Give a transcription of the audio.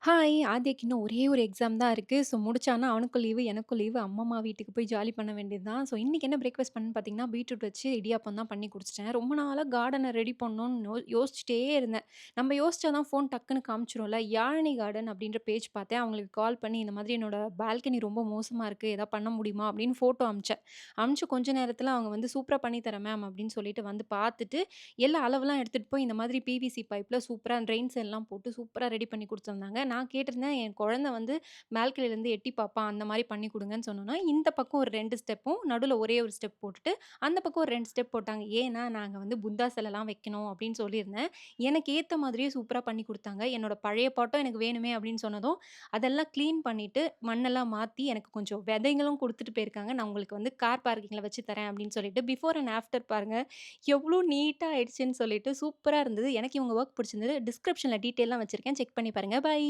Hi! ஆத்யாக்கு இன்னும் ஒரே ஒரு எக்ஸாம் தான் இருக்கு. ஸோ முடிச்சான்னா அவனுக்கும் லீவு, எனக்கும் லீவு. அம்மம்மா வீட்டுக்கு போய் ஜாலி பண்ண வேண்டியது தான். ஸோ இன்னைக்கு என்ன பிரேக்ஃபாஸ்ட் பண்ணேன்னு பார்த்தீங்கன்னா, பீட்ரூட் வச்சு இடியாப்பம் தான் பண்ணி குடிச்சிட்டேன். ரொம்ப நாளா கார்டன ரெடி பண்ணணும்னு யோசிச்சுட்டே இருந்தேன். நம்ம யோசிச்சா தான் ஃபோன் டக்குன்னு காமிச்சுரும்ல. யாழினி கார்டன் அப்படின்ற பேஜ் பார்த்தேன். அவங்களுக்கு கால் பண்ணி இந்த மாதிரி என்னோட பால்கனி ரொம்ப மோசமா இருக்கு. ஏதாவது பண்ண முடியுமா? அப்படின்னு ஃபோட்டோ அனுப்பிச்சேன். அனுப்பிச்சு கொஞ்ச நேரத்தில அவங்க வந்து சூப்பரா பண்ணி தரேன் மேம் அப்படின்னு சொல்லிட்டு வந்து பார்த்துட்டு, எல்லா அளவெல்லாம் எடுத்துட்டு போய் இந்த மாதிரி பிவிசி பைப்ல சூப்பரா ட்ரெயின்ஸ் எல்லாம் போட்டு சூப்பரா ரெடி பண்ணி குடுத்துருந்தாங்க. நான் கேட்டிருந்தேன், என் குழந்தை வந்து பால்கனிலேருந்து எட்டி பாப்பான். அந்த மாரி பண்ணி குடுங்கன்னு சொன்னோனே, இந்த பக்கம் ஒரு 2 ஸ்டெப்பும், நடுவுல ஒரே ஒரு ஸ்டெப் போட்டுட்டு, அந்த பக்கம் ஒரு 2 ஸ்டெப் போட்டாங்க. ஏன்னா, நாங்க வந்து புத்தா சிலைலாம் வைக்கணும் அப்படின்னு சொல்லியிருந்தேன். எனக்கு ஏத்த மாதிரியே சூப்பரா பண்ணி குடுத்தாங்க. என்னோட பழைய பாட்டும் எனக்கு வேணுமே அப்படின்னு சொன்னதும், அதெல்லாம் கிளீன் பண்ணிட்டு, மண்ணெல்லாம் மாத்தி, எனக்கு கொஞ்சம் விதைகளும் குடுத்துட்டு போயிருக்காங்க. நான் உங்களுக்கு வந்து கார் பார்க்கிங்ல வச்சு தரேன் அப்படின்னு சொல்லிட்டு, பிஃபோர் அண்ட் ஆஃப்டர் பாருங்க. எவ்ளோ நீட்டா ஆயிடுச்சுன்னு சொல்லிட்டு சூப்பரா இருந்தது. எனக்கு இவங்க வொர்க் பிடிச்சிருந்தது. டிஸ்கிரிப்ஷன்ல டீட்டெயில்லாம் வச்சிருக்கேன். செக் பண்ணி பாருங்க. பை.